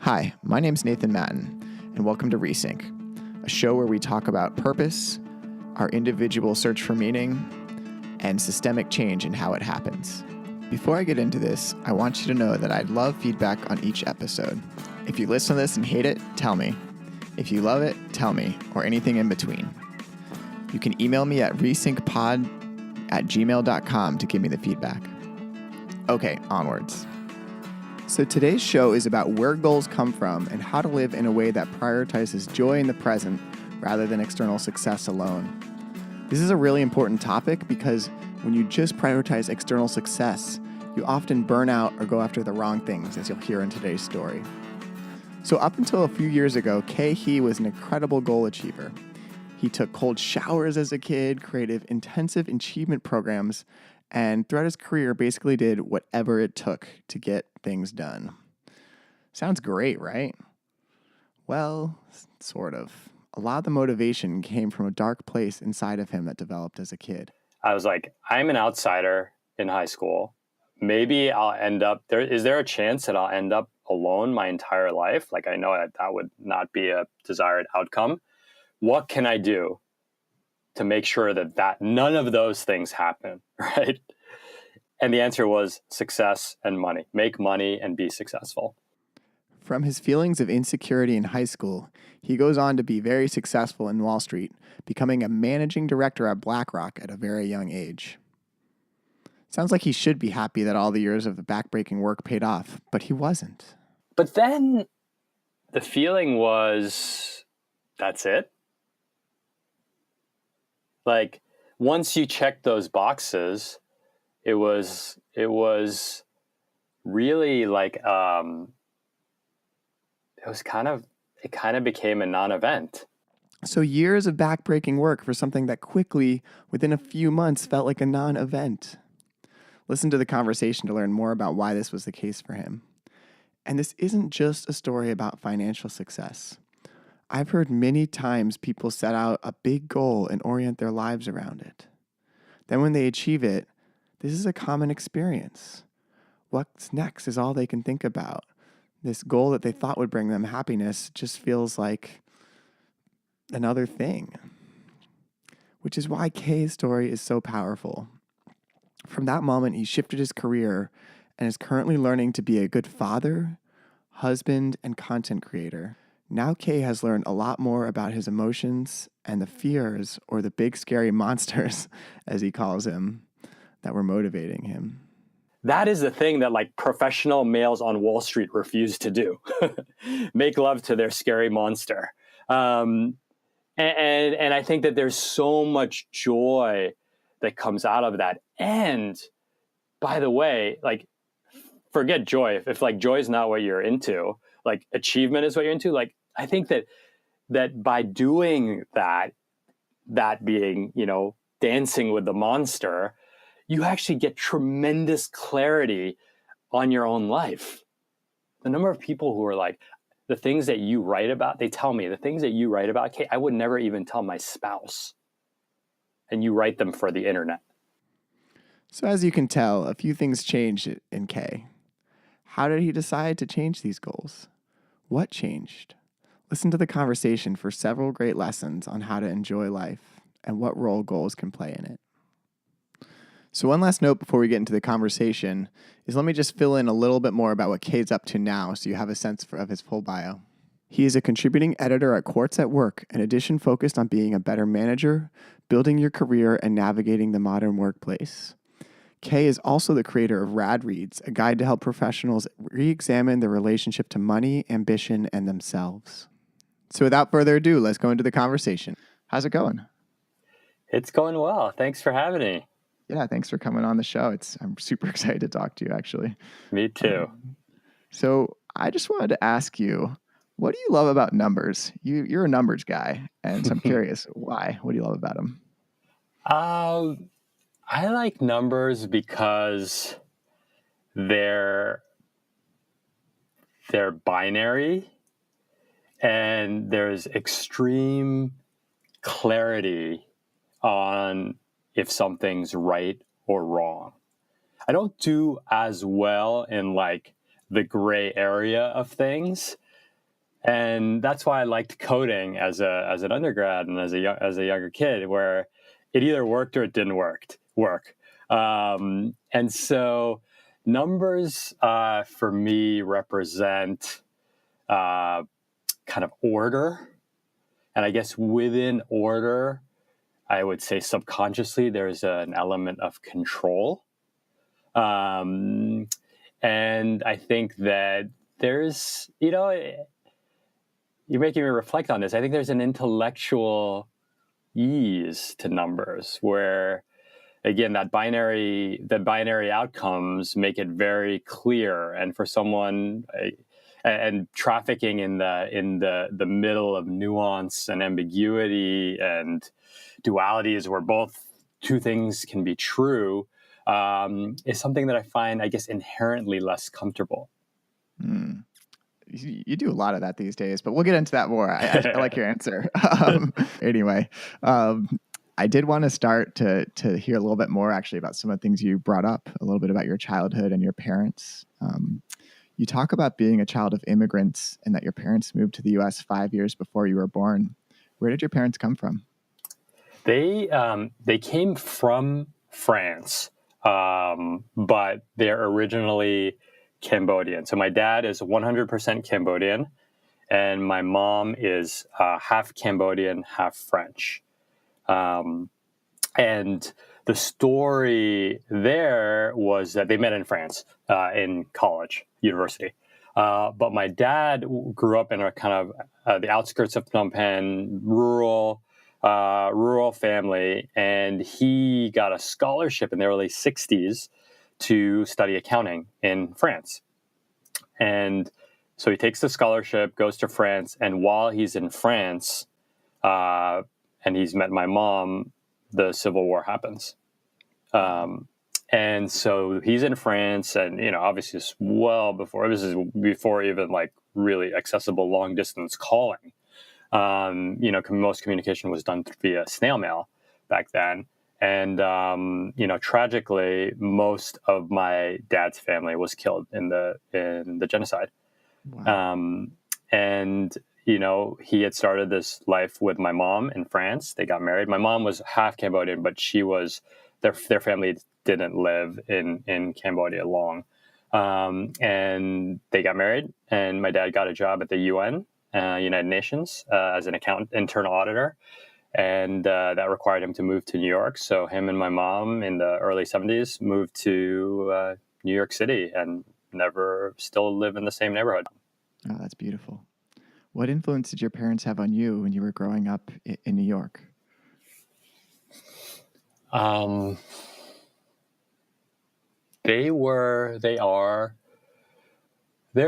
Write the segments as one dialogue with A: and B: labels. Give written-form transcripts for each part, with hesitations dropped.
A: Hi, my name's Nathan Matten, and welcome to Resync, a show where we talk about purpose, our individual search for meaning, and systemic change and how it happens. Before I get into this, I want you to know that I'd love feedback on each episode. If you listen to this and hate it, tell me. If you love it, tell me, or anything in between. You can email me at resyncpod@gmail.com to give me the feedback. Okay, onwards. So today's show is about where goals come from and how to live in a way that prioritizes joy in the present rather than external success alone. This is a really important topic because when you just prioritize external success, you often burn out or go after the wrong things, as you'll hear in today's story. So up until a few years ago, Khe He was an incredible goal achiever. He took cold showers as a kid, created intensive achievement programs, and throughout his career basically did whatever it took to get things done. Sounds great, right? Well, sort of. A lot of the motivation came from a dark place inside of him that developed as a kid.
B: I was like, I'm an outsider in high school. Maybe I'll end up there. Is there a chance that I'll end up alone my entire life? Like, I know that would not be a desired outcome. What can I do to make sure that none of those things happen, right? And the answer was success and money. Make money and be successful.
A: From his feelings of insecurity in high school, he goes on to be very successful in Wall Street, becoming a managing director at BlackRock at a very young age. Sounds like he should be happy that all the years of the backbreaking work paid off, but he wasn't.
B: But then the feeling was, that's it? Like, once you check those boxes, it was really like, it kind of became a non-event.
A: So years of backbreaking work for something that quickly, within a few months, felt like a non-event. Listen to the conversation to learn more about why this was the case for him. And this isn't just a story about financial success. I've heard many times people set out a big goal and orient their lives around it. Then when they achieve it, this is a common experience. What's next is all they can think about. This goal that they thought would bring them happiness just feels like another thing. Which is why Khe's story is so powerful. From that moment, he shifted his career and is currently learning to be a good father, husband, and content creator. Now Khe has learned a lot more about his emotions and the fears, or the big scary monsters, as he calls them, that were motivating him.
B: That is the thing that like professional males on Wall Street refuse to do. Make love to their scary monster. And I think that there's so much joy that comes out of that. And by the way, like, forget joy. If like joy is not what you're into, like achievement is what you're into, like, I think that by doing that being, dancing with the monster, you actually get tremendous clarity on your own life. The number of people who are like, the things that you write about, they tell me the things that you write about, Kate, I would never even tell my spouse. And you write them for the internet.
A: So as you can tell, a few things changed in Khe. How did he decide to change these goals? What changed? Listen to the conversation for several great lessons on how to enjoy life and what role goals can play in it. So one last note before we get into the conversation is let me just fill in a little bit more about what Khe's up to now so you have a sense of his full bio. He is a contributing editor at Quartz at Work, an edition focused on being a better manager, building your career, and navigating the modern workplace. Khe is also the creator of Rad Reads, a guide to help professionals re-examine their relationship to money, ambition, and themselves. So without further ado, let's go into the conversation. How's it going?
B: It's going well. Thanks for having me.
A: Yeah, thanks for coming on the show. I'm super excited to talk to you, actually.
B: Me too.
A: So I just wanted to ask you, what do you love about numbers? You're a numbers guy, and so I'm curious, why? What do you love about them?
B: I like numbers because they're binary, and there's extreme clarity on if something's right or wrong. I don't do as well in like the gray area of things. And that's why I liked coding as an undergrad and as a younger kid, where it either worked or it didn't work. And so numbers for me represent kind of order. And I guess within order, I would say subconsciously there's an element of control. And I think that there's, you're making me reflect on this. I think there's an intellectual ease to numbers where, again, the binary outcomes make it very clear. And for someone, and trafficking in the middle of nuance and ambiguity and dualities where two things can be true, is something that I find, I guess, inherently less comfortable.
A: You do a lot of that these days, but we'll get into that more. I like your answer. Anyway, I did want to start to hear a little bit more actually about some of the things you brought up, a little bit about your childhood and your parents. You talk about being a child of immigrants and that your parents moved to the U.S. 5 years before you were born. Where did your parents come from?
B: They came from France, but they're originally Cambodian. So my dad is 100% Cambodian, and my mom is half Cambodian, half French. And the story there was that they met in France in university. But my dad grew up in a kind of the outskirts of Phnom Penh, rural family, and he got a scholarship in the early 60s to study accounting in France. And so he takes the scholarship, goes to France, and while he's in France, and he's met my mom, the Civil War happens. And so he's in France, and, obviously this is before even like really accessible long distance calling. Most communication was done via snail mail back then. And, tragically, most of my dad's family was killed in the genocide. Wow. And he had started this life with my mom in France. They got married. My mom was half Cambodian, but their family didn't live in Cambodia long. And they got married, and my dad got a job at the UN, United Nations, as an internal auditor. And that required him to move to New York. So him and my mom in the early 70s moved to New York City and still live in the same neighborhood.
A: Oh, that's beautiful. What influence did your parents have on you when you were growing up in New York?
B: They're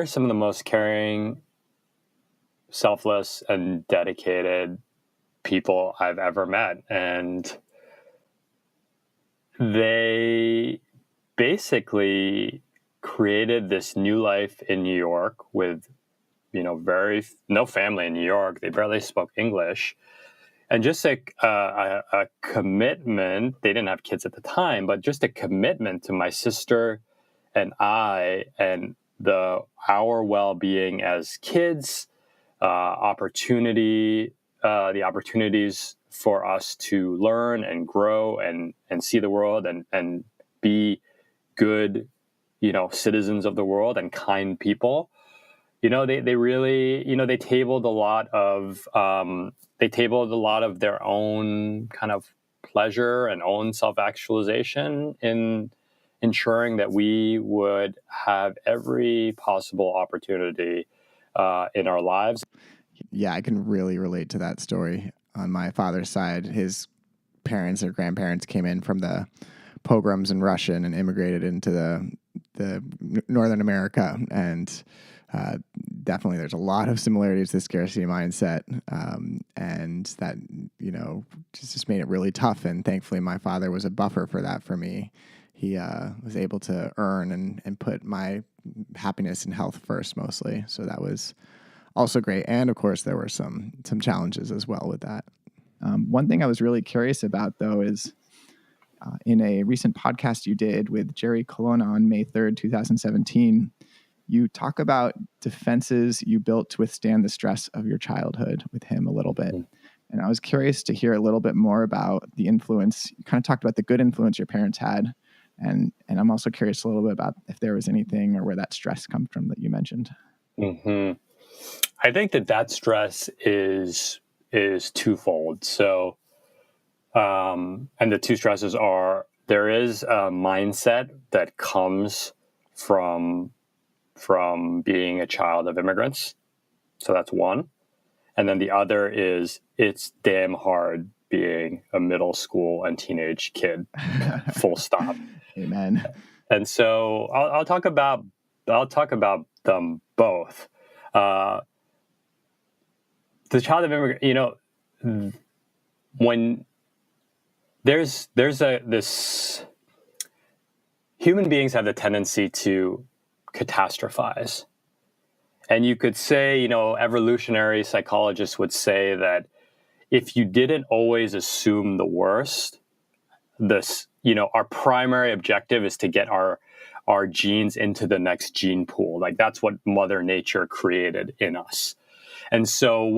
B: some of the most caring, selfless, and dedicated people I've ever met. And they basically created this new life in New York with, no family in New York. They barely spoke English. And just a commitment, they didn't have kids at the time, but just a commitment to my sister and I and our well-being as kids, the opportunities for us to learn and grow and see the world and be good, citizens of the world and kind people. They really, they tabled a lot of their own kind of pleasure and own self-actualization in ensuring that we would have every possible opportunity in our lives.
A: Yeah, I can really relate to that story. On my father's side, his parents or grandparents came in from the pogroms in Russia and immigrated into the Northern America. And definitely there's a lot of similarities to the scarcity mindset. And that, just made it really tough. And thankfully, my father was a buffer for that for me. He was able to earn and put my happiness and health first mostly. So that was also great. And of course, there were some challenges as well with that. One thing I was really curious about, though, is in a recent podcast you did with Jerry Colonna on May 3rd, 2017, you talk about defenses you built to withstand the stress of your childhood with him a little bit. And I was curious to hear a little bit more about the influence. You kind of talked about the good influence your parents had. And I'm also curious a little bit about if there was anything or where that stress comes from that you mentioned.
B: Mm-hmm. I think that stress is twofold. So, and the two stresses are, there is a mindset that comes from being a child of immigrants. So that's one. And then the other is, it's damn hard being a middle school and teenage kid, full stop.
A: Amen.
B: And so I'll talk about them both. The child of immigrant, when there's this, human beings have the tendency to catastrophize. And you could say, evolutionary psychologists would say that if you didn't always assume the worst, our primary objective is to get our genes into the next gene pool. Like, that's what Mother Nature created in us. And so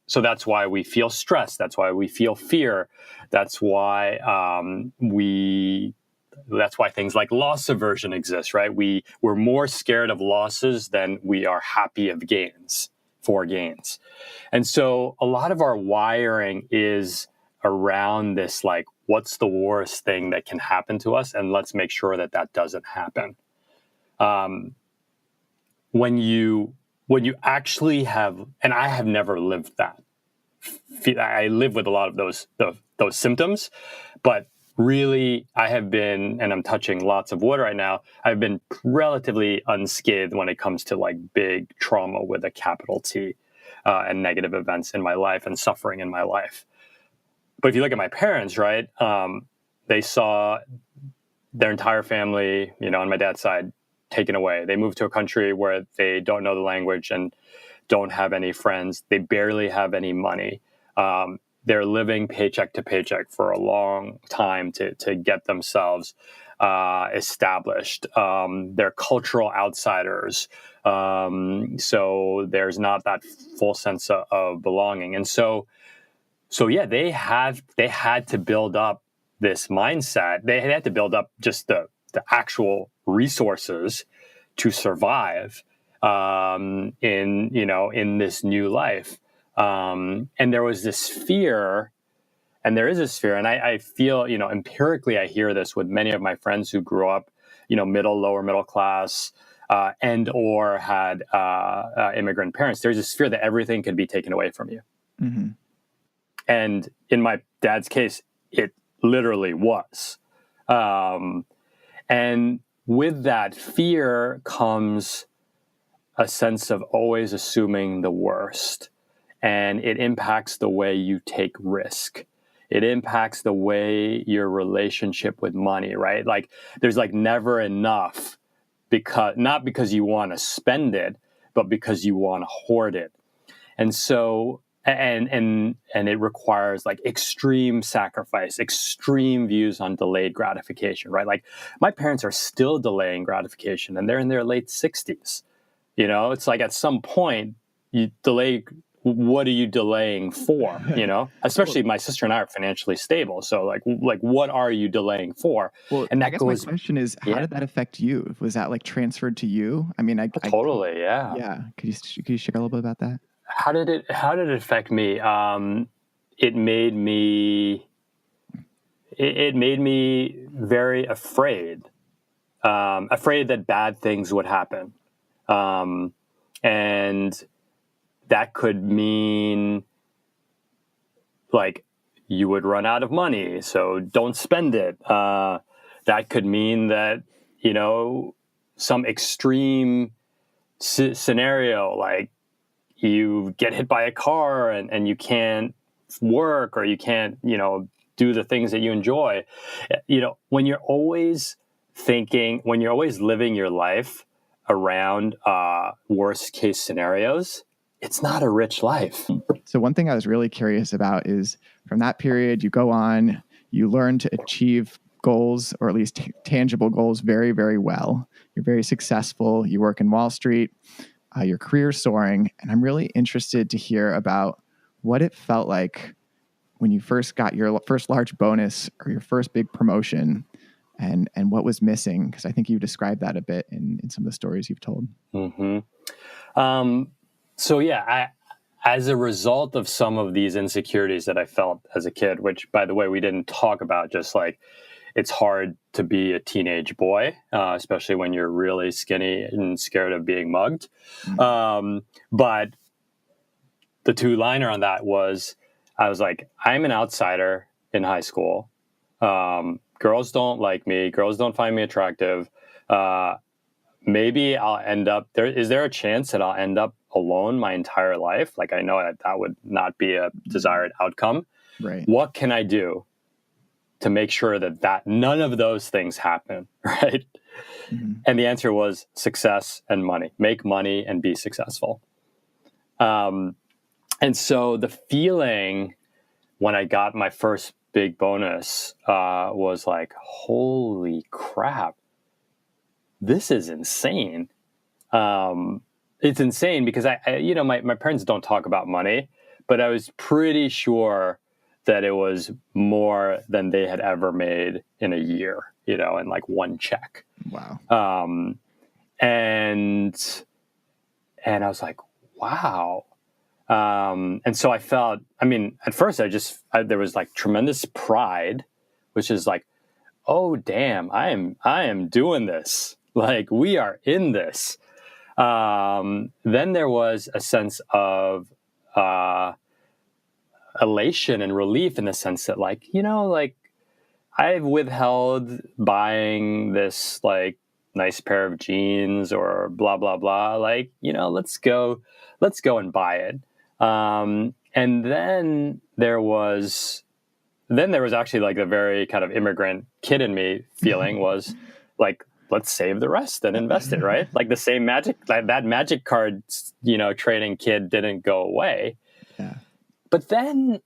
B: so that's why we feel stress. That's why we feel fear. That's why that's why things like loss aversion exist, right? We're more scared of losses than we are happy of gains. And so a lot of our wiring is around this, like, what's the worst thing that can happen to us? And let's make sure that doesn't happen. When you actually have, and I have never lived that. I live with a lot of those symptoms, but really I have been, and I'm touching lots of wood right now, I've been relatively unscathed when it comes to like big trauma with a capital T, and negative events in my life and suffering in my life. But if you look at my parents, right, they saw their entire family, on my dad's side, taken away. They moved to a country where they don't know the language and don't have any friends. They barely have any money. They're living paycheck to paycheck for a long time to get themselves established. They're cultural outsiders. So there's not that full sense of belonging. And so yeah, they had to build up this mindset. They had to build up just the actual resources to survive in this new life. And there was this fear, and there is this fear, and I feel, empirically, I hear this with many of my friends who grew up, lower middle class, and or had immigrant parents. There's this fear that everything could be taken away from you.
A: Mm-hmm.
B: And in my dad's case, it literally was. And with that fear comes a sense of always assuming the worst. And it impacts the way you take risk. It impacts the way your relationship with money, right? Like, there's like never enough, not because you want to spend it, but because you want to hoard it. And so, and it requires like extreme sacrifice, extreme views on delayed gratification, right? Like, my parents are still delaying gratification, and they're in their late 60s. It's like, at some point you delay. What are you delaying for? Especially my sister and I are financially stable. So like what are you delaying for?
A: Well, and I guess my question is, how did that affect you? Was that like transferred to you? I mean,
B: totally. Yeah.
A: Yeah. Could you share a little bit about that?
B: How did it affect me? It made me very afraid, afraid that bad things would happen. And that could mean like you would run out of money, so don't spend it. That could mean that, some extreme scenario, like you get hit by a car and you can't work, or you can't, do the things that you enjoy. When you're always living your life around worst case scenarios, it's not a rich life.
A: So one thing I was really curious about is, from that period, you go on, you learn to achieve goals, or at least tangible goals, very, very well. You're very successful. You work in Wall Street. Your career's soaring. And I'm really interested to hear about what it felt like when you first got your first large bonus or your first big promotion, and what was missing, because I think you described that a bit in some of the stories you've told.
B: So yeah, as a result of some of these insecurities that I felt as a kid, which, by the way, we didn't talk about, just like it's hard to be a teenage boy, especially when you're really skinny and scared of being mugged. But the two-liner on that was, I was like, I'm an outsider in high school. Girls don't like me. Girls don't find me attractive. Maybe I'll end up there. Is there a chance that I'll end up alone my entire life? Like, I know that would not be a desired outcome.
A: Right.
B: What can I do to make sure that none of those things happen? Right. And the answer was success and money. Make money and be successful. And so the feeling when I got my first big bonus was like, holy crap, this is insane. It's insane because my parents don't talk about money, but I was pretty sure that it was more than they had ever made in a year, in like one check.
A: Wow.
B: And I was like, wow. And so I felt, at first there was like tremendous pride, which is like, oh, damn, I am doing this. Like, we are in this. Then there was a sense of elation and relief, in the sense that, like, I've withheld buying this like nice pair of jeans or blah, blah, blah. Like, let's go and buy it. And then there was actually like the very kind of immigrant kid in me feeling was like, let's save the rest and invest it, right? Like the same that magic card, trading kid didn't go away.
A: Yeah.
B: But then,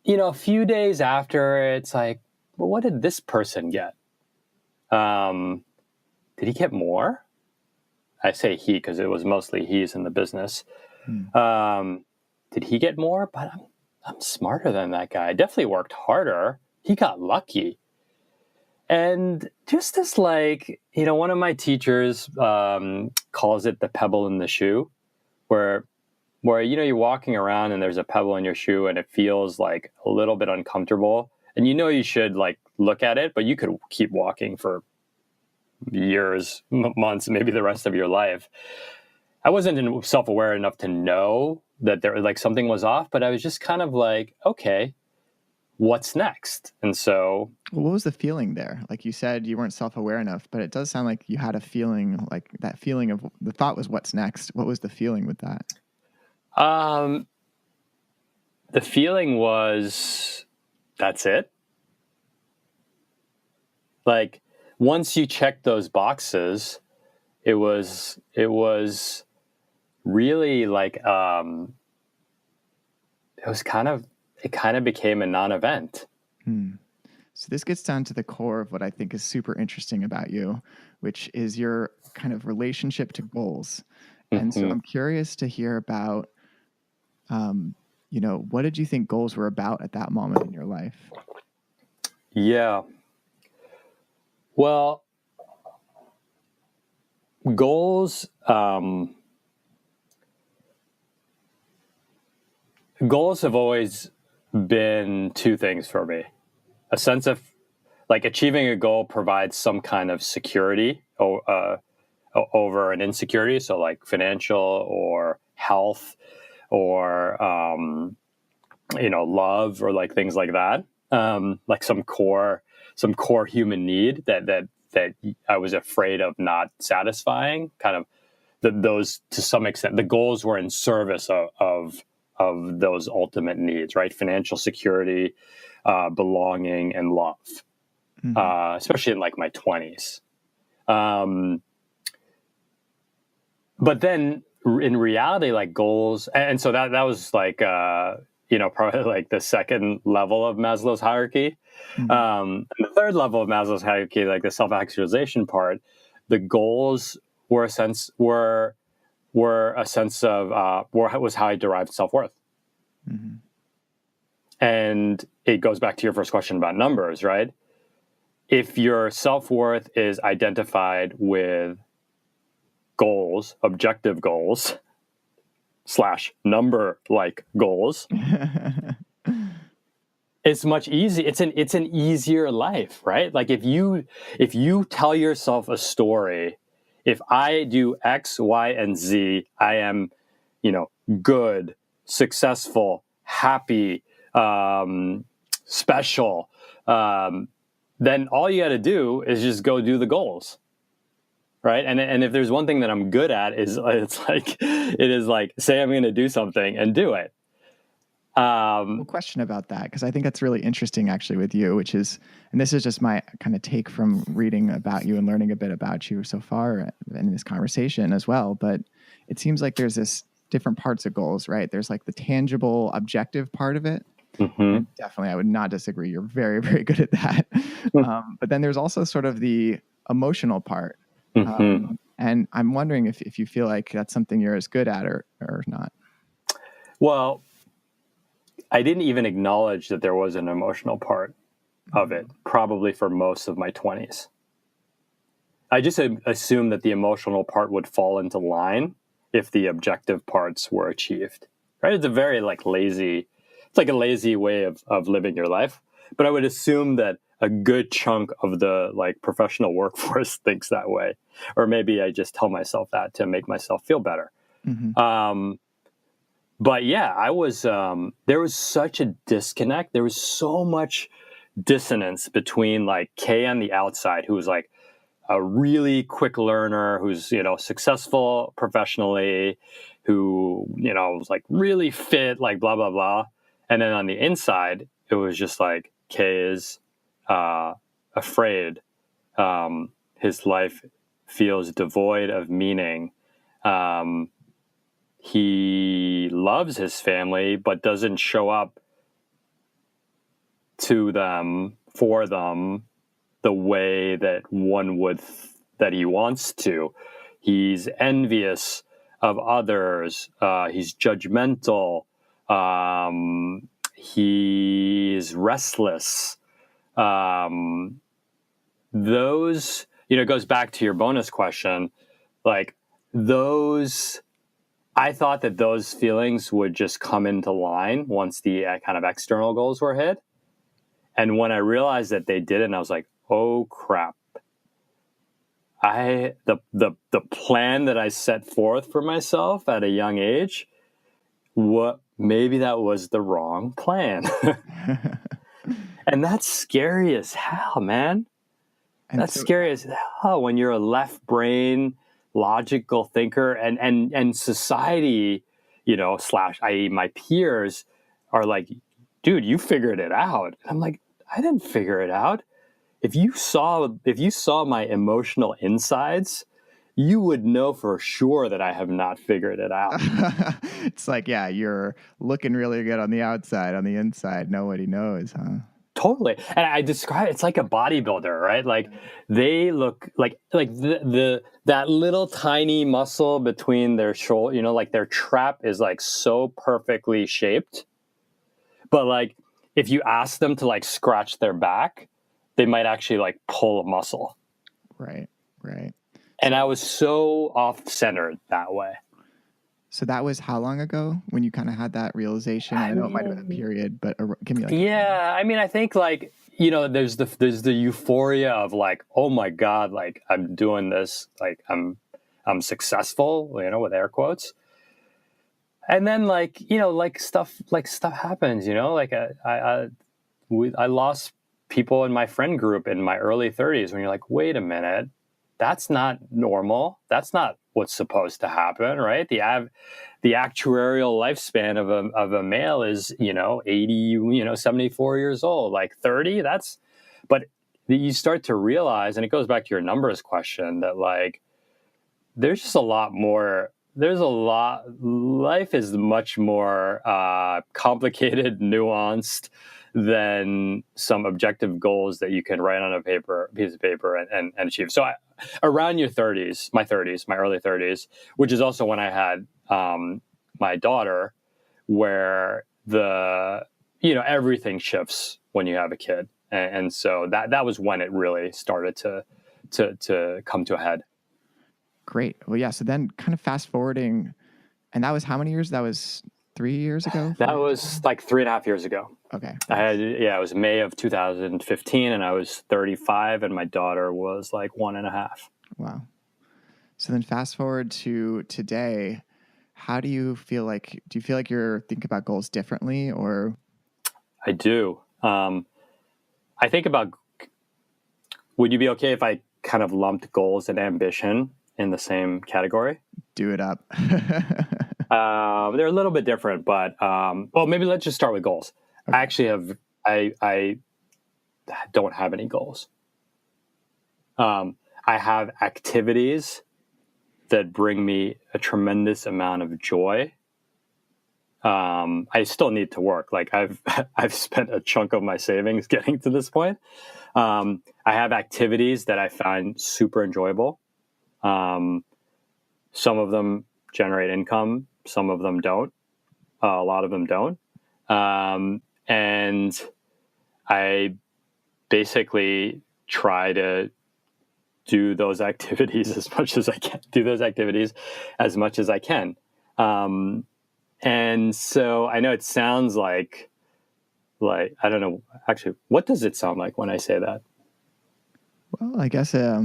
B: a few days after, it's like, well, what did this person get? Did he get more? I say he because it was mostly he's in the business. Did he get more? But I'm smarter than that guy. I definitely worked harder. He got lucky. And just as like, one of my teachers calls it the pebble in the shoe, where you're walking around and there's a pebble in your shoe and it feels like a little bit uncomfortable. And you should like look at it, but you could keep walking for years, months, maybe the rest of your life. I wasn't self-aware enough to know that there like something was off, but I was just kind of like, okay, what's next? And so,
A: well, what was the feeling there? Like you said, you weren't self-aware enough, but it does sound like you had a feeling, like that feeling of the thought was, what's next? What was the feeling with that?
B: The feeling was, that's it. Like, once you check those boxes, it was really like, it kind of became a non-event.
A: So this gets down to the core of what I think is super interesting about you, which is your kind of relationship to goals. And so I'm curious to hear about, what did you think goals were about at that moment in your life?
B: Yeah. Well, goals have always been two things for me. A sense of like achieving a goal provides some kind of security over an insecurity. So like financial or health or, love or like things like that. Like some core human need that I was afraid of not satisfying. Kind of those, to some extent, the goals were in service of those ultimate needs, right? Financial security, belonging, and love, especially in like my 20s. But then in reality, like goals, and so that was like probably like the second level of Maslow's hierarchy.
A: Mhm.
B: And the third level of Maslow's hierarchy, like the self-actualization part, the goals were a sense of was how I derived self-worth.
A: Mhm.
B: And it goes back to your first question about numbers, right? If your self-worth is identified with goals, objective goals, / number like goals, it's much easier. It's an easier life, right? Like if you tell yourself a story, if I do X, Y, and Z, I am, good, successful, happy, special. Then all you got to do is just go do the goals, right? And if there's one thing that I'm good at is say I'm going to do something and do it.
A: Question about that, because I think that's really interesting actually with you, which is, and this is just my kind of take from reading about you and learning a bit about you so far in this conversation as well. But it seems like there's this different parts of goals, right? There's like the tangible, objective part of it.
B: Mm-hmm.
A: And definitely, I would not disagree. You're very, very good at that. But then there's also sort of the emotional part.
B: Mm-hmm.
A: And I'm wondering if you feel like that's something you're as good at or not.
B: Well, I didn't even acknowledge that there was an emotional part of it, probably for most of my 20s. I just assumed that the emotional part would fall into line if the objective parts were achieved. Right? It's a very lazy way of living your life. But I would assume that a good chunk of the professional workforce thinks that way. Or maybe I just tell myself that to make myself feel better.
A: Mm-hmm.
B: But yeah, there was such a disconnect. There was so much dissonance between Khe on the outside, who was like a really quick learner, who's, successful professionally, who, was really fit, blah, blah, blah. And then on the inside, it was just Khe is afraid. His life feels devoid of meaning. He loves his family, but doesn't show up to them, for them, the way that one would, that he wants to. He's envious of others. He's judgmental. He's restless. Those, it goes back to your bonus question. I thought that those feelings would just come into line once the kind of external goals were hit. And when I realized that they didn't, I was like, oh crap. The plan that I set forth for myself at a young age, maybe that was the wrong plan. And that's scary as hell, man. That's scary as hell when you're a left brain logical thinker and society, i.e. my peers are like, dude, you figured it out. And I'm like, I didn't figure it out. If you saw my emotional insides, you would know for sure that I have not figured it out.
A: It's you're looking really good on the outside, on the inside, nobody knows, huh?
B: Totally. And I describe it's like a bodybuilder, right? They look like that little tiny muscle between their shoulder, their trap is so perfectly shaped. But if you ask them to scratch their back, they might actually pull a muscle.
A: Right.
B: And I was so off-centered that way.
A: So that was how long ago when you kind of had that realization? I know it might have been a period, but give me
B: I think there's the euphoria of oh my God, I'm doing this, I'm successful, with air quotes. And then stuff happens, I lost people in my friend group in my early 30s when you're like, wait a minute, that's not normal. That's not what's supposed to happen, right? The actuarial lifespan of a male is 80, 74 years old. 30, but you start to realize, and it goes back to your numbers question, that there's just a lot more there's a lot. Life is much more complicated, nuanced than some objective goals that you can write on a piece of paper, and achieve. So around your 30s, my early 30s, which is also when I had my daughter, where everything shifts when you have a kid, and so that was when it really started to come to a head.
A: Great. Well, yeah. So then kind of fast forwarding, and that was how many years? That was 3 years ago?
B: That was like 3.5 years ago.
A: Okay.
B: It was May of 2015, and I was 35, and my daughter was like 1.5.
A: Wow. So then fast forward to today, how do you feel like you're thinking about goals differently, or?
B: I do. I think about, would you be okay if I kind of lumped goals and ambition in the same category?
A: Do it up.
B: They're a little bit different, but maybe let's just start with goals. Okay. I actually I don't have any goals. I have activities that bring me a tremendous amount of joy. I still need to work. Like I've spent a chunk of my savings getting to this point. I have activities that I find super enjoyable. Some of them generate income. Some of them don't. A lot of them don't. And I basically try to do those activities as much as I can. And so I know it sounds like I don't know, actually, what does it sound like when I say that?
A: Well, I guess it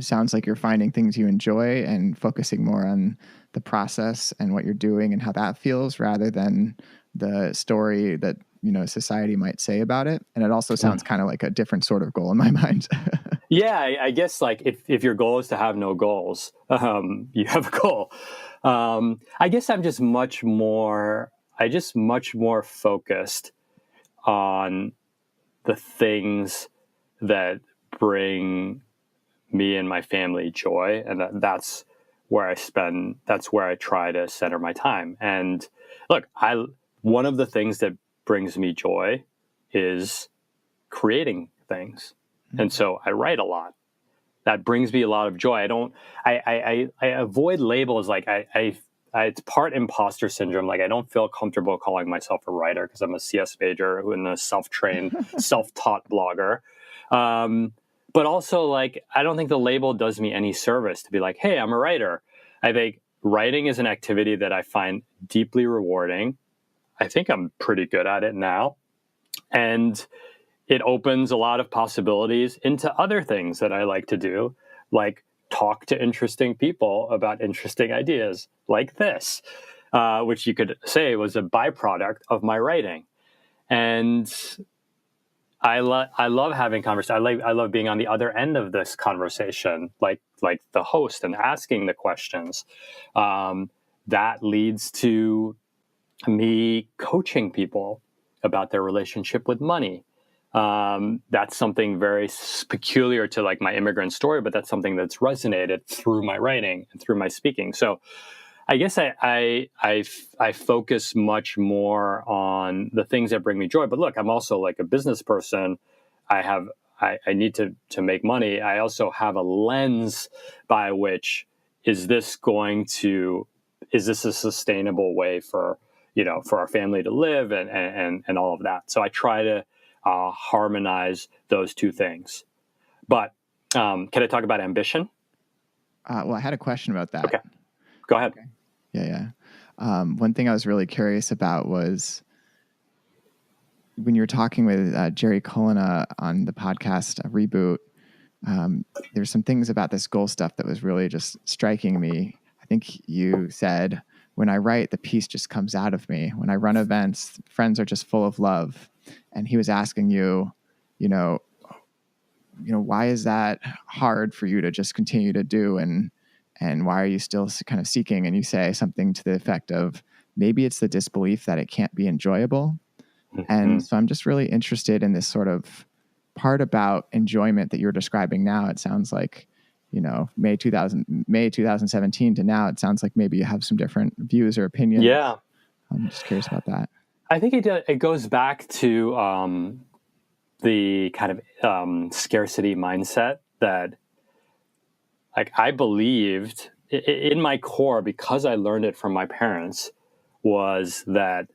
A: sounds like you're finding things you enjoy and focusing more on the process and what you're doing and how that feels rather than the story that, society might say about it. And it also sounds kind of like a different sort of goal in my mind.
B: Yeah, I guess like if your goal is to have no goals, you have a goal. I guess I'm just much more focused on the things that bring me and my family joy, and that's where I try to center my time. And look, one of the things that brings me joy is creating things. And so I write a lot. That brings me a lot of joy. I avoid labels. Like it's part imposter syndrome. Like I don't feel comfortable calling myself a writer because I'm a CS major and a self-trained, self-taught blogger. But also, like, I don't think the label does me any service to be like, hey, I'm a writer. I think writing is an activity that I find deeply rewarding. I think I'm pretty good at it now. And it opens a lot of possibilities into other things that I like to do, like talk to interesting people about interesting ideas like this, which you could say was a byproduct of my writing. And I love having conversations. I love being on the other end of this conversation, like the host and asking the questions. That leads to me coaching people about their relationship with money. That's something very peculiar to like my immigrant story, but that's something that's resonated through my writing and through my speaking. So I guess I focus much more on the things that bring me joy. But look, I'm also like a business person. I need to make money. I also have a lens by which is this a sustainable way for our family to live and all of that. So I try to harmonize those two things. But can I talk about ambition?
A: Well, I had a question about that.
B: Okay. Go ahead.
A: Okay. Yeah. One thing I was really curious about was when you were talking with Jerry Colonna on the podcast Reboot, there's some things about this goal stuff that was really just striking me. I think you said, when I write, the piece just comes out of me. When I run events, friends are just full of love. And he was asking you, why is that hard for you to just continue to do? And why are you still kind of seeking? And you say something to the effect of, maybe it's the disbelief that it can't be enjoyable. Mm-hmm. And so I'm just really interested in this sort of part about enjoyment that you're describing now. It sounds like May 2017 to now, it sounds like maybe you have some different views or opinions.
B: Yeah.
A: I'm just curious about that.
B: I think it goes back to the kind of scarcity mindset that, like, I believed in my core, because I learned it from my parents, was that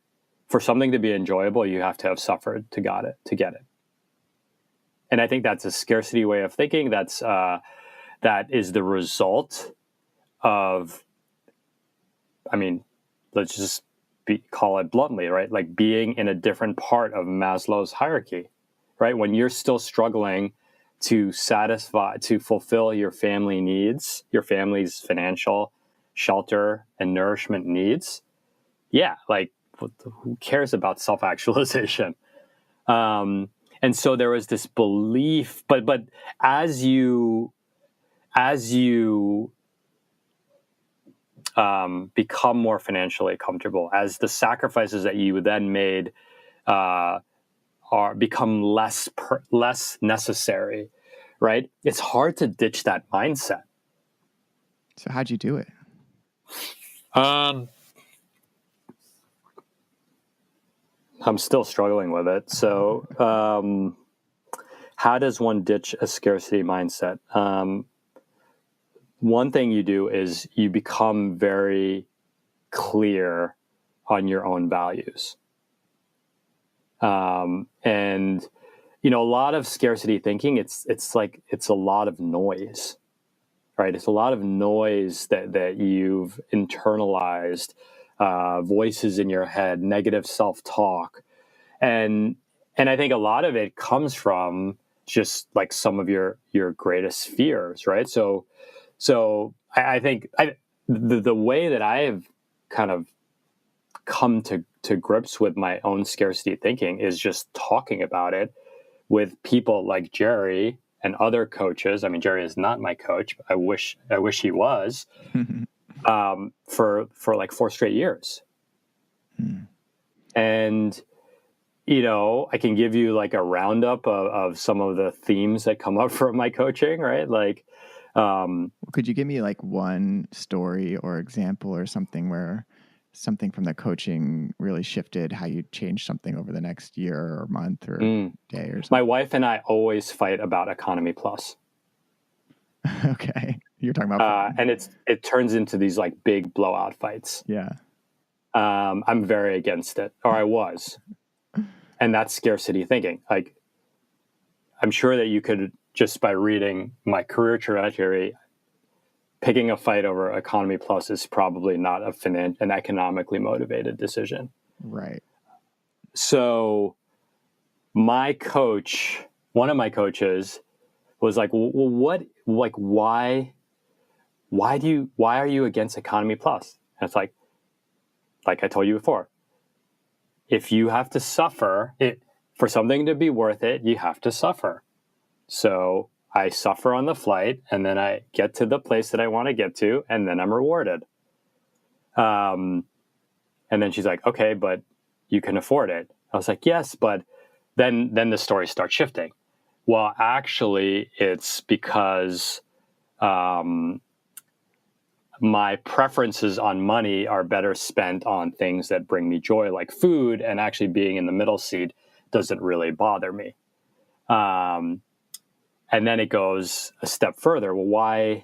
B: for something to be enjoyable, you have to have suffered to get it. And I think that's a scarcity way of thinking. That is the result of, I mean, let's just call it bluntly, right? Like being in a different part of Maslow's hierarchy, right? When you're still struggling to fulfill your family needs, your family's financial, shelter, and nourishment needs. Yeah, like who cares about self-actualization? And so there was this belief, but as you become more financially comfortable, as the sacrifices that you then made become less necessary, right? It's hard to ditch that mindset.
A: So how'd you do it?
B: I'm still struggling with it. So how does one ditch a scarcity mindset? One thing you do is you become very clear on your own values. And, a lot of scarcity thinking, it's a lot of noise, right? It's a lot of noise that you've internalized, voices in your head, negative self-talk. And I think a lot of it comes from just like some of your greatest fears, right? So I think the way that I have kind of come to grips with my own scarcity thinking is just talking about it with people like Jerry and other coaches. I mean, Jerry is not my coach. I wish he was. For like 4 straight years. And I can give you like a roundup of some of the themes that come up from my coaching, right? Like,
A: could you give me like one story or example or something where something from the coaching really shifted how you changed something over the next year or month or day or something?
B: My wife and I always fight about Economy Plus.
A: Okay. You're talking about
B: and it turns into these like big blowout fights.
A: Yeah.
B: I'm very against it, or I was. And that's scarcity thinking. Like, I'm sure that you could, just by reading my career trajectory, picking a fight over Economy Plus is probably not an economically motivated decision.
A: Right.
B: So one of my coaches was like, well, why are you against Economy Plus? And it's like I told you before, if you have to suffer for something to be worth it, you have to suffer. So I suffer on the flight, and then I get to the place that I want to get to, and then I'm rewarded. And then she's like, okay, but you can afford it. I was like, yes, but then the story starts shifting. Well, actually, it's because my preferences on money are better spent on things that bring me joy, like food, and actually being in the middle seat doesn't really bother me. And then it goes a step further. Well,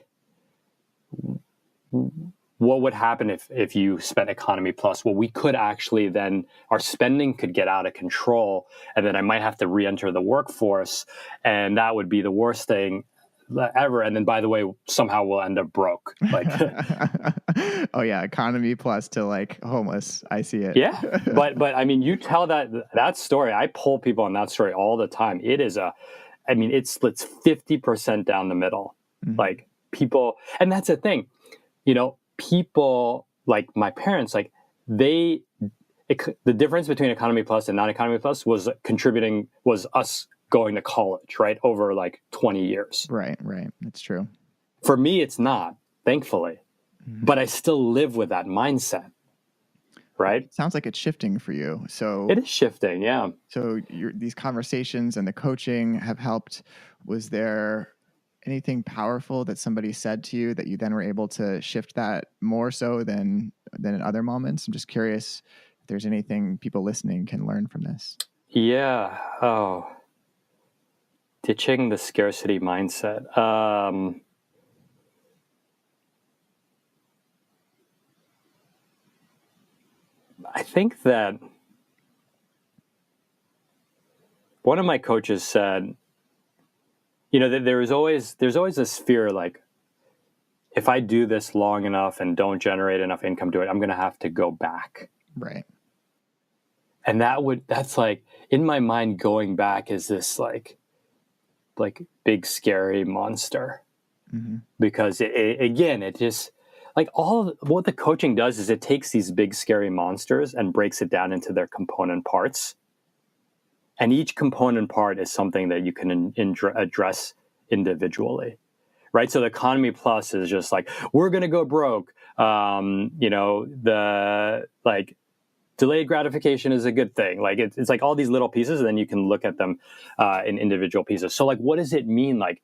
B: what would happen if you spent Economy Plus? Well, we could actually then, our spending could get out of control, and then I might have to re-enter the workforce, and that would be the worst thing ever. And then, by the way, somehow we'll end up broke. Like,
A: oh yeah, Economy Plus to like homeless. I see it.
B: Yeah, but I mean, you tell that story. I pull people on that story all the time. It splits 50% down the middle. Mm-hmm. Like people, and that's the thing, people like my parents, like the difference between Economy Plus and non-Economy Plus was us going to college, right? Over like 20 years.
A: Right. That's true.
B: For me, it's not, thankfully, but I still live with that mindset. Right.
A: It sounds like it's shifting for you. So
B: it is shifting. Yeah.
A: So these conversations and the coaching have helped. Was there anything powerful that somebody said to you that you then were able to shift that more so than in other moments? I'm just curious if there's anything people listening can learn from this.
B: Yeah. Oh, ditching the scarcity mindset. I think that one of my coaches said, that there's always this fear, like, if I do this long enough and don't generate enough income to it, I'm going to have to go back.
A: Right.
B: And that's like, in my mind, going back is this like big scary monster.
A: Mm-hmm.
B: Because it just, like, all of what the coaching does is it takes these big scary monsters and breaks it down into their component parts. And each component part is something that you can address individually. Right. So the economy plus is just like, we're going to go broke. The like delayed gratification is a good thing. Like it's like all these little pieces, and then you can look at them in individual pieces. So like, what does it mean? Like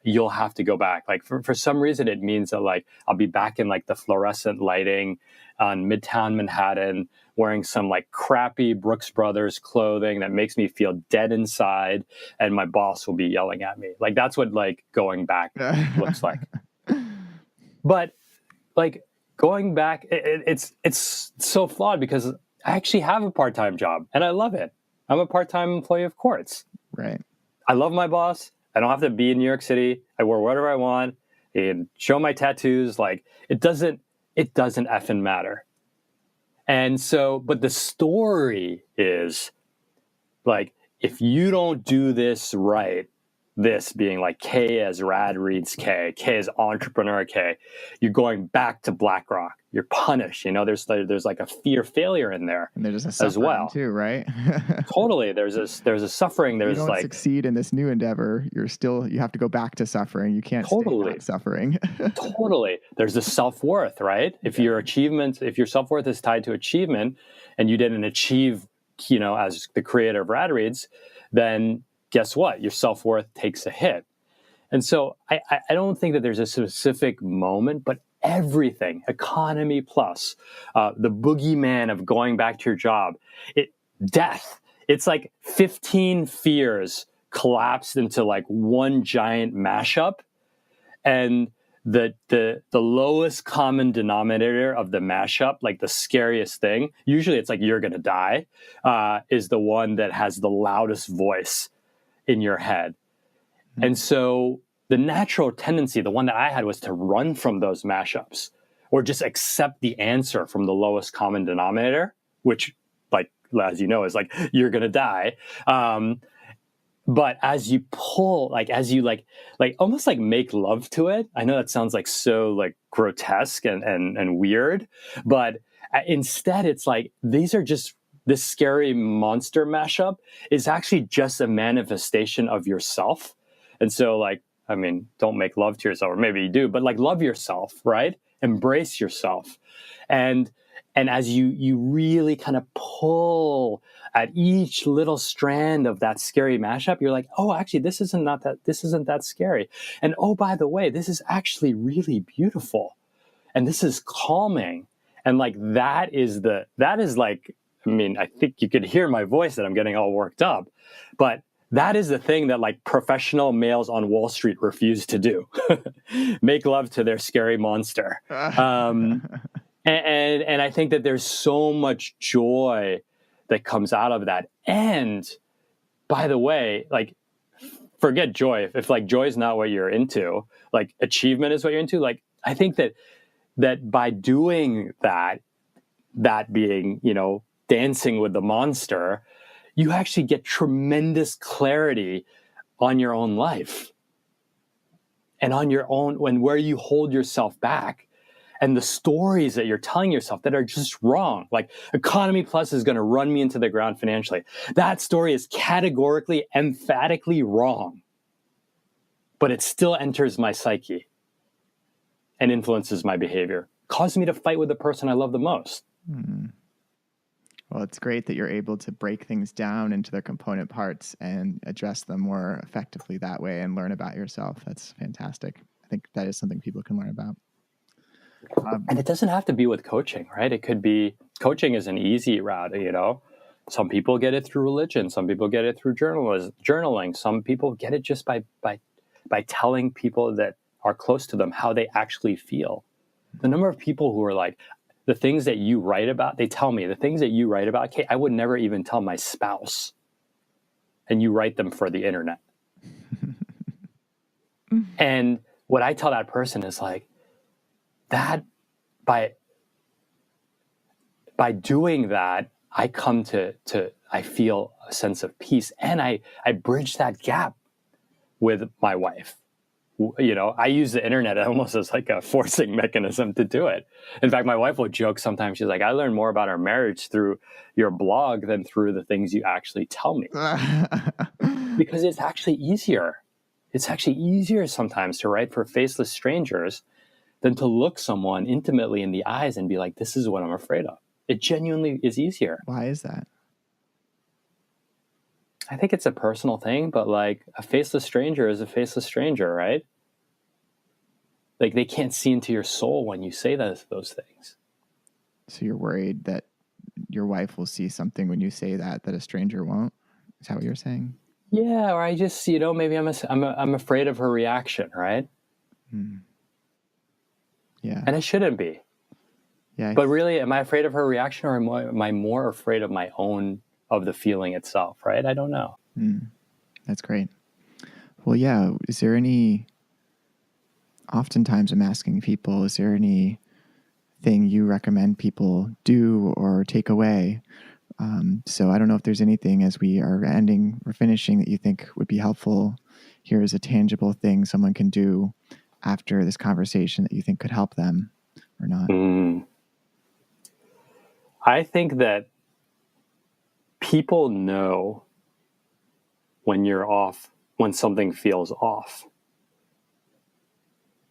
B: you'll have to go back. Like for some reason, it means that like I'll be back in like the fluorescent lighting on Midtown Manhattan, wearing some like crappy Brooks Brothers clothing that makes me feel dead inside, and my boss will be yelling at me. Like that's what like going back looks like. But like going back, it's so flawed because I actually have a part-time job and I love it. I'm a part-time employee of courts.
A: Right.
B: I love my boss. I don't have to be in New York City. I wear whatever I want and show my tattoos. Like it doesn't effing matter. And so, but the story is like, if you don't do this right, this being like Khe as Rad reads Khe as entrepreneur Khe, you're going back to BlackRock. You're punished. There's like a fear failure in there,
A: and there's a suffering
B: as well
A: too, right?
B: Totally. There's a suffering. There's
A: you don't
B: like
A: succeed in this new endeavor. You have to go back to suffering. You can't stay not suffering.
B: Totally. There's a self-worth, right? If your self-worth is tied to achievement, and you didn't achieve, as the creator of Rad Reads, then guess what? Your self-worth takes a hit. And so I don't think that there's a specific moment, but everything, economy plus, the boogeyman of going back to your job, death. It's like 15 fears collapsed into like one giant mashup. And the lowest common denominator of the mashup, like the scariest thing, usually it's like you're going to die, is the one that has the loudest voice in your head. Mm-hmm. And so the natural tendency, the one that I had, was to run from those mashups or just accept the answer from the lowest common denominator, which, like, as you know, is like, you're going to die. But as you pull, like, as you like almost like make love to it, I know that sounds like so like grotesque and weird, but instead it's like, these are just, this scary monster mashup is actually just a manifestation of yourself. And so like, I mean, don't make love to yourself, or maybe you do, but like love yourself, right? Embrace yourself. And as you really kind of pull at each little strand of that scary mashup, you're like, oh, actually, this isn't that scary. And oh, by the way, this is actually really beautiful. And this is calming. And like, that is like, I mean, I think you could hear my voice that I'm getting all worked up, but that is the thing that like professional males on Wall Street refuse to do. Make love to their scary monster. And I think that there's so much joy that comes out of that. And by the way, like, forget joy. If like joy is not what you're into, like achievement is what you're into, like, I think that by doing that being, dancing with the monster, you actually get tremendous clarity on your own life and on your own, where you hold yourself back. And the stories that you're telling yourself that are just wrong, like economy plus is going to run me into the ground financially. That story is categorically, emphatically wrong. But it still enters my psyche and influences my behavior, causes me to fight with the person I love the most.
A: Well, Well, it's great that you're able to break things down into their component parts and address them more effectively that way and learn about yourself. That's fantastic. I think that is something people can learn about.
B: And it doesn't have to be with coaching, right? It could be coaching is an easy route, you know. Some people get it through religion. Some people get it through journaling. Some people get it just by telling people that are close to them how they actually feel. The number of people who are like, the things that you write about, they tell me the things that you write about, Kate, I would never even tell my spouse. And you write them for the internet. And what I tell that person is like, that by doing that, I come to I feel a sense of peace, and I bridge that gap with my wife. You know, I use the internet almost as like a forcing mechanism to do it. In fact, my wife will joke sometimes. She's like, I learn more about our marriage through your blog than through the things you actually tell me. Because it's actually easier. It's actually easier sometimes to write for faceless strangers than to look someone intimately in the eyes and be like, this is what I'm afraid of. It genuinely is easier.
A: Why is that?
B: I think it's a personal thing, but like a faceless stranger is a faceless stranger, right? Like they can't see into your soul when you say those things.
A: So you're worried that your wife will see something when you say that a stranger won't? Is that what you're saying?
B: Yeah, or I just, you know, maybe I'm afraid of her reaction, right?
A: Yeah.
B: And I shouldn't be.
A: Yeah.
B: But really, am I afraid of her reaction, or am I more afraid of my own, of the feeling itself, right? I don't know.
A: That's great. Well, yeah. Is there any, oftentimes I'm asking people, is there any thing you recommend people do or take away? So I don't know if there's anything as we are ending or finishing that you think would be helpful. Here is a tangible thing someone can do after this conversation that you think could help them or not.
B: I think that people know when you're off, when something feels off.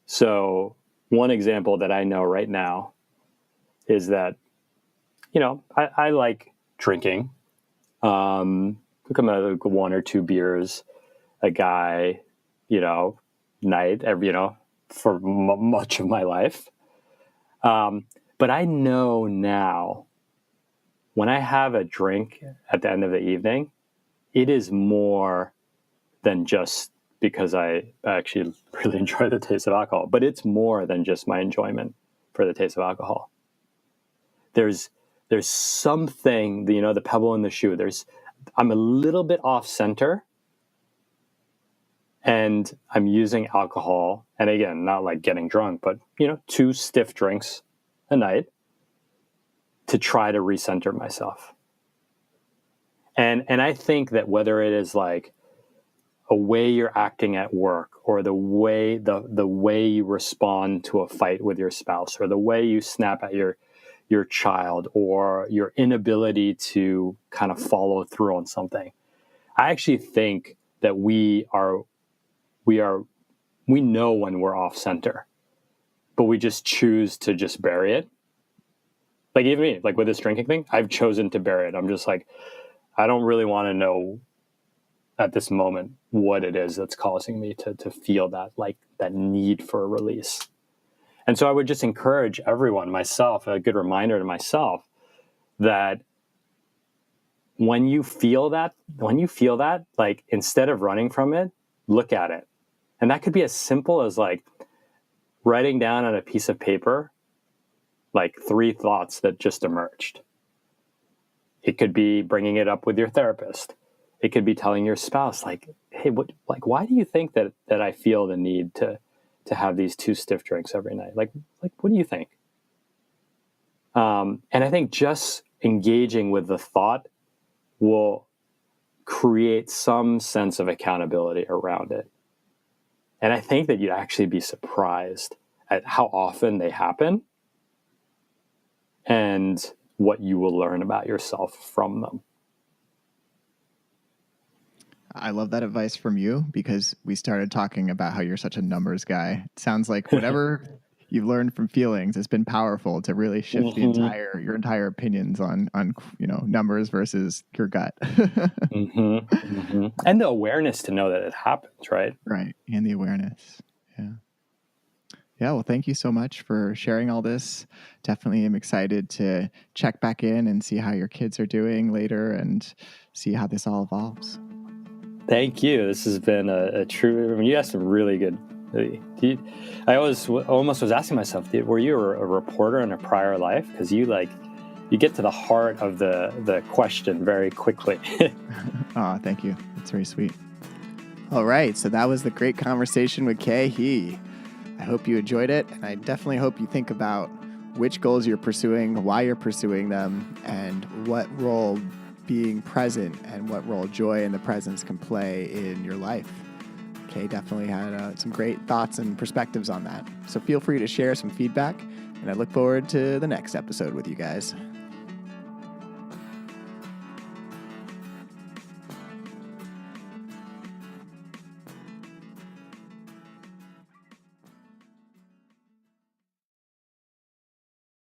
B: So one example that I know right now is that, you know, I like drinking. Look, I'm like 1 or 2 beers a guy, you know, night, every, you know, for much of my life. But I know now when I have a drink at the end of the evening, it is more than just because I actually really enjoy the taste of alcohol, but it's more than just my enjoyment for the taste of alcohol. There's something, you know, the pebble in the shoe. I'm a little bit off center, and I'm using alcohol. And again, not like getting drunk, but, you know, 2 stiff drinks a night to try to recenter myself. And I think that whether it is like a way you're acting at work, or the way you respond to a fight with your spouse, or the way you snap at your child, or your inability to kind of follow through on something, I actually think that we know when we're off center, but we just choose to just bury it. Like even me, like with this drinking thing, I've chosen to bury it. I'm just like, I don't really want to know at this moment what it is that's causing me to feel that, like that need for a release. And so I would just encourage everyone, myself, a good reminder to myself, that when you feel that, like instead of running from it, look at it. And that could be as simple as like writing down on a piece of paper, like 3 thoughts that just emerged. It could be bringing it up with your therapist. It could be telling your spouse, like, hey, why do you think that I feel the need to have these 2 stiff drinks every night? Like, what do you think? And I think just engaging with the thought will create some sense of accountability around it. And I think that you'd actually be surprised at how often they happen and what you will learn about yourself from them.
A: I love that advice from you, because we started talking about how you're such a numbers guy. It sounds like whatever you've learned from feelings has been powerful to really shift your entire opinions on numbers versus your gut.
B: And the awareness to know that it happens, right?
A: Right. And the awareness. Yeah. Yeah. Well, thank you so much for sharing all this. Definitely am excited to check back in and see how your kids are doing later and see how this all evolves.
B: Thank you. This has been a true, you asked some really good. I almost was asking myself, were you a reporter in a prior life? Because you get to the heart of the question very quickly.
A: Oh, thank you. That's very sweet. All right. So that was the great conversation with Khe He. I hope you enjoyed it. And I definitely hope you think about which goals you're pursuing, why you're pursuing them, and what role being present and what role joy in the presence can play in your life. Khe definitely had some great thoughts and perspectives on that. So feel free to share some feedback, and I look forward to the next episode with you guys.